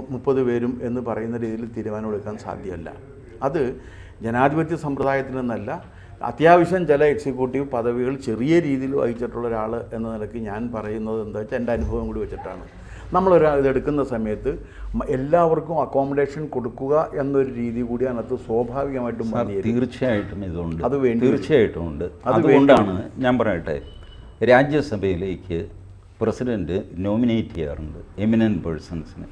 30 പേരും എന്ന് പറയുന്ന രീതിയിൽ തീരുമാനമെടുക്കാൻ സാധ്യമല്ല. അത് ജനാധിപത്യ സമ്പ്രദായത്തിൽ നിന്നല്ല. അത്യാവശ്യം ചില എക്സിക്യൂട്ടീവ് പദവികൾ ചെറിയ രീതിയിൽ വഹിച്ചിട്ടുള്ള ഒരാൾ എന്ന നിലയ്ക്ക് ഞാൻ പറയുന്നത് എന്താ വെച്ചാൽ എൻ്റെ അനുഭവം കൂടി വെച്ചിട്ടാണ്. ഇതെടുക്കുന്ന സമയത്ത് എല്ലാവർക്കും അക്കോമഡേഷൻ കൊടുക്കുക എന്നൊരു രീതി കൂടി അതിനകത്ത് സ്വാഭാവികമായിട്ടും തീർച്ചയായിട്ടും ഇതുണ്ട്. അത് തീർച്ചയായിട്ടും ഉണ്ട്. അതുകൊണ്ടാണ് ഞാൻ പറയട്ടെ, രാജ്യസഭയിലേക്ക് പ്രസിഡൻറ്റ് നോമിനേറ്റ് ചെയ്യാറുണ്ട് എമിനൻറ്റ് പേഴ്സൺസിനെ.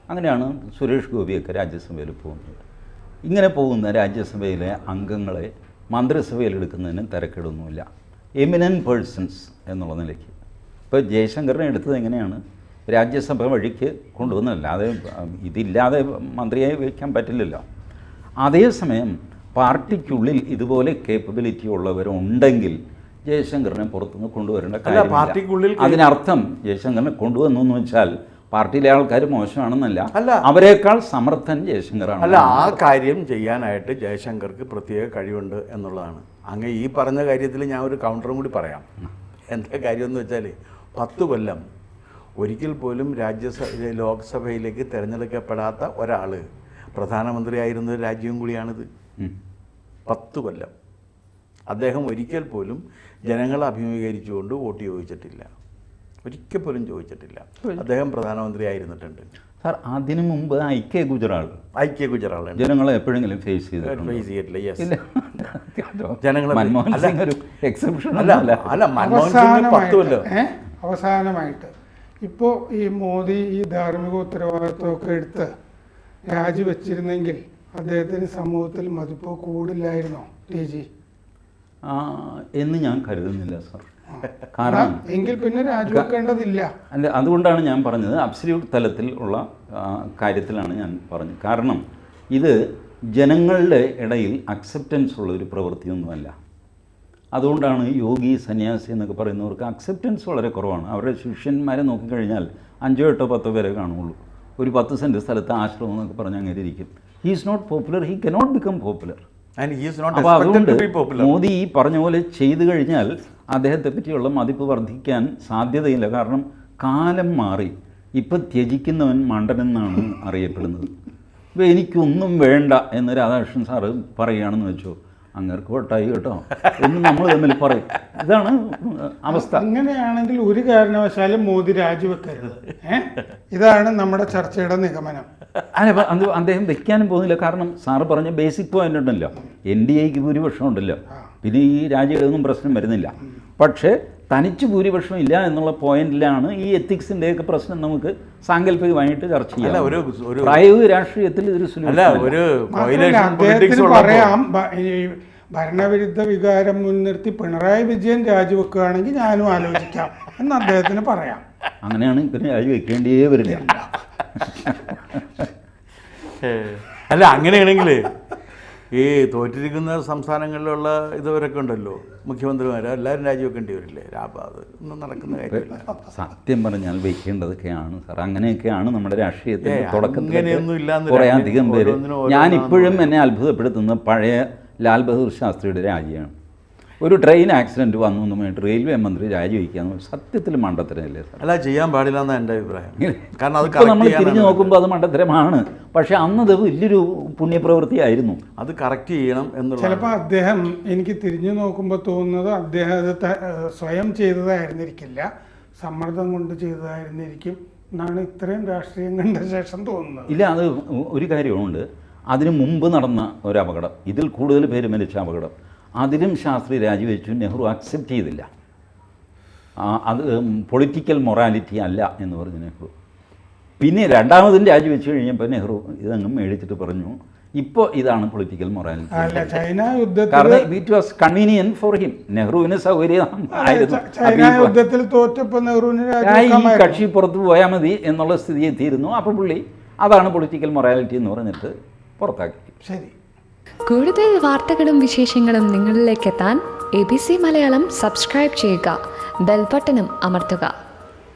അങ്ങനെയാണ് സുരേഷ് ഗോപിയൊക്കെ രാജ്യസഭയിൽ പോകുന്നത്. ഇങ്ങനെ പോകുന്ന രാജ്യസഭയിലെ അംഗങ്ങളെ മന്ത്രിസഭയിൽ എടുക്കുന്നതിന് തിരക്കിടൊന്നുമില്ല, എമിനൻറ്റ് പേഴ്സൺസ് എന്നുള്ള നിലയ്ക്ക്. ഇപ്പോൾ ജയശങ്കറിനെ എടുത്തത് എങ്ങനെയാണ്, രാജ്യസഭ വഴിക്ക് കൊണ്ടുവന്നതല്ല. അത് ഇതില്ലാതെ മന്ത്രിയായി വയ്ക്കാൻ പറ്റില്ലല്ലോ. അതേസമയം പാർട്ടിക്കുള്ളിൽ ഇതുപോലെ കേപ്പബിലിറ്റി ഉള്ളവരുണ്ടെങ്കിൽ ജയശങ്കറിനെ പുറത്തുനിന്ന് കൊണ്ടുവരേണ്ട കാര്യമില്ല. അതിനർത്ഥം ജയശങ്കറിനെ കൊണ്ടുവന്നു എന്ന് വെച്ചാൽ പാർട്ടിയിലെ ആൾക്കാർ മോശമാണെന്നല്ല, അവരെക്കാൾ സമർത്ഥൻ ജയശങ്കറാണ്. അല്ല, ആ കാര്യം ചെയ്യാനായിട്ട് ജയശങ്കർക്ക് പ്രത്യേക കഴിവുണ്ട് എന്നുള്ളതാണ്. അങ്ങ് ഈ പറഞ്ഞ കാര്യത്തിൽ ഞാൻ ഒരു കൗണ്ടറും കൂടി പറയാം. എന്താ കാര്യമെന്ന് വെച്ചാൽ 10 കൊല്ലം ഒരിക്കൽ പോലും ലോക്സഭയിലേക്ക് തിരഞ്ഞെടുക്കപ്പെടാത്ത ഒരാൾ പ്രധാനമന്ത്രിയായിരുന്ന ഒരു രാജ്യവും കൂടിയാണിത്. 10 കൊല്ലം അദ്ദേഹം ഒരിക്കൽ പോലും ജനങ്ങളെ അഭിമുഖീകരിച്ചുകൊണ്ട് വോട്ട് ചോദിച്ചിട്ടില്ല, ഒരിക്കൽ പോലും ചോദിച്ചിട്ടില്ല. അദ്ദേഹം പ്രധാനമന്ത്രി ആയിരുന്നിട്ടുണ്ട്. സാർ, അതിനു മുമ്പ് ഐക്യ ഗുജറാൾ ജനങ്ങളെ എപ്പോഴെങ്കിലും ഫേസ് ചെയ്തിട്ടില്ല. അവസാനമായിട്ട് ഇപ്പോൾ ഈ മോദി ഈ ധാർമ്മിക ഉത്തരവാദിത്വമൊക്കെ എടുത്ത് രാജിവെച്ചിരുന്നെങ്കിൽ അദ്ദേഹത്തിന് സമൂഹത്തിൽ മതിപ്പ് കൂടില്ലായിരുന്നോ ടി ജി എന്ന് ഞാൻ കരുതുന്നില്ല സാർ. കാരണം എങ്കിൽ പിന്നെ രാജിവെക്കേണ്ടതില്ല. അല്ല, അതുകൊണ്ടാണ് ഞാൻ പറഞ്ഞത് അബ്സല്യൂട്ട് തലത്തിൽ ഉള്ള കാര്യത്തിലാണ് ഞാൻ പറഞ്ഞത്. കാരണം ഇത് ജനങ്ങളുടെ ഇടയിൽ അക്സെപ്റ്റൻസ് ഉള്ള ഒരു പ്രവൃത്തിയൊന്നുമല്ല. അതുകൊണ്ടാണ് യോഗി സന്യാസി എന്നൊക്കെ പറയുന്നവർക്ക് അക്സെപ്റ്റൻസ് വളരെ കുറവാണ്. അവരുടെ ശിഷ്യന്മാരെ നോക്കിക്കഴിഞ്ഞാൽ 5 8 10 പേരെ കാണുള്ളൂ. ഒരു 10 സെൻറ്റ് സ്ഥലത്ത് ആശ്രമം എന്നൊക്കെ പറഞ്ഞ് അങ്ങനെ ഇരിക്കും. He is not popular, he cannot become popular. അപ്പോൾ അതുകൊണ്ട് മോദി ഈ പറഞ്ഞ പോലെ ചെയ്തു കഴിഞ്ഞാൽ അദ്ദേഹത്തെ പറ്റിയുള്ള മതിപ്പ് വർദ്ധിക്കാൻ സാധ്യതയില്ല. കാരണം കാലം മാറി. ഇപ്പം ത്യജിക്കുന്നവൻ മണ്ടനെന്നാണ് അറിയപ്പെടുന്നത്. ഇപ്പോൾ എനിക്കൊന്നും വേണ്ട എന്ന് രാധാകൃഷ്ണൻ സാറ് പറയുകയാണെന്ന് വെച്ചോ, അങ്ങേർക്ക് വട്ടായി കേട്ടോ എന്ന് നമ്മൾ തമ്മിൽ പറയും. ഇതാണ് അവസ്ഥ. അങ്ങനെയാണെങ്കിൽ ഒരു കാരണവശാലും മോദി രാജിവെക്കരുത്. ഇതാണ് നമ്മുടെ ചർച്ചയുടെ നിഗമനം. അല്ല, അത് അദ്ദേഹം വെക്കാനും പോകുന്നില്ല. കാരണം സാറ് പറഞ്ഞ ബേസിക് പോയിന്റ് ഉണ്ടല്ലോ, NDAക്ക് ഭൂരിപക്ഷം ഉണ്ടല്ലോ, പിന്നെ ഈ രാജ്യങ്ങളൊന്നും പ്രശ്നം വരുന്നില്ല. പക്ഷേ തനിച്ച് ഭൂരിപക്ഷം ഇല്ല എന്നുള്ള പോയിന്റിലാണ് ഈ എത്തിക്സിൻ്റെയൊക്കെ പ്രശ്നം നമുക്ക് സാങ്കല്പികമായിട്ട് ചർച്ച ചെയ്യാം. പ്രായോഗിക രാഷ്ട്രീയത്തിൽ അദ്ദേഹത്തിന് പറയാം, ഭരണവിരുദ്ധ വികാരം മുൻനിർത്തി പിണറായി വിജയൻ രാജിവെക്കുകയാണെങ്കിൽ ഞാനും ആലോചിക്കാം എന്ന് അദ്ദേഹത്തിന് പറയാം. അങ്ങനെയാണ് പിന്നെ രാജിവെക്കേണ്ടിയേ വരില്ല. അല്ല, അങ്ങനെയാണെങ്കിൽ ഈ തോറ്റിരിക്കുന്ന സംസ്ഥാനങ്ങളിലുള്ള ഇതുവരൊക്കെ ഉണ്ടല്ലോ മുഖ്യമന്ത്രിമാർ എല്ലാവരും രാജിവെക്കേണ്ടി വരില്ലേ? അത് ഒന്നും നടക്കുന്ന കാര്യമില്ല. സത്യം പറഞ്ഞാൽ വെക്കേണ്ടതൊക്കെയാണ് സാർ. അങ്ങനെയൊക്കെയാണ് നമ്മുടെ രാഷ്ട്രീയത്തിൽ അങ്ങനെയൊന്നും ഇല്ലാന്ന് കുറേ അധികം പേര്. ഞാനിപ്പോഴും എന്നെ അത്ഭുതപ്പെടുത്തുന്ന പഴയ ലാൽ ബഹദൂർ ശാസ്ത്രിയുടെ രാജിയാണ്. ഒരു ട്രെയിൻ ആക്സിഡൻറ്റ് വന്നു എന്ന് പറഞ്ഞിട്ട് റെയിൽവേ മന്ത്രി രാജിവെക്കാന്ന് സത്യത്തിൽ മണ്ടത്തരമല്ലേ സാർ? അല്ല, ചെയ്യാൻ പാടില്ല എന്നാണ് എൻ്റെ അഭിപ്രായം. കാരണം അത് നമ്മൾ തിരിഞ്ഞു നോക്കുമ്പോൾ അത് മണ്ടത്തരമാണ്. പക്ഷെ അന്നത് വലിയൊരു പുണ്യപ്രവൃത്തിയായിരുന്നു. അത് കറക്റ്റ് ചെയ്യണം എന്നുള്ള. ചിലപ്പോൾ അദ്ദേഹം, എനിക്ക് തിരിഞ്ഞു നോക്കുമ്പോൾ തോന്നുന്നത് അദ്ദേഹം അത് സ്വയം ചെയ്തതായിരുന്നിരിക്കില്ല, സമ്മർദ്ദം കൊണ്ട് ചെയ്തതായിരുന്നിരിക്കും എന്നാണ് ഇത്രയും രാഷ്ട്രീയം കണ്ട ശേഷം തോന്നുന്നത്. ഇല്ല, അത് ഒരു കാര്യമുണ്ട്. അതിനു മുമ്പ് നടന്ന ഒരു അപകടം, ഇതിൽ കൂടുതൽ പേര് മരിച്ച അപകടം, അതിലും ശാസ്ത്രി രാജിവെച്ചു. നെഹ്റു അക്സെപ്റ്റ് ചെയ്തില്ല. അത് പൊളിറ്റിക്കൽ മൊറാലിറ്റി അല്ല എന്ന് പറഞ്ഞു നെഹ്റു. പിന്നെ രണ്ടാമതും രാജിവെച്ച് കഴിഞ്ഞപ്പോൾ നെഹ്റു ഇതങ്ങ് മേടിച്ചിട്ട് പറഞ്ഞു, ഇപ്പോൾ ഇതാണ് പൊളിറ്റിക്കൽ മൊറാലിറ്റി. ചൈന യുദ്ധത്തിൽ, കാരണം it was convenient for him. നെഹ്റുവിന് സൗകര്യമായിരുന്നു. ചൈന യുദ്ധത്തിൽ തോറ്റപ്പോൾ നെഹ്റുവിന് ഈ കക്ഷി പുറത്ത് പോയാൽ മതി എന്നുള്ള സ്ഥിതി എത്തിയിരുന്നു. അപ്പോൾ പുള്ളി അതാണ് പൊളിറ്റിക്കൽ മൊറാലിറ്റി എന്ന് പറഞ്ഞിട്ട് പുറത്താക്കി. ശരി. കൂടുതൽ വാർത്തകളും വിശേഷങ്ങളും നിങ്ങളിലേക്ക് എത്താൻ ABC മലയാളം സബ്സ്ക്രൈബ് ചെയ്യുക, ബെൽ ബട്ടണും അമർത്തുക.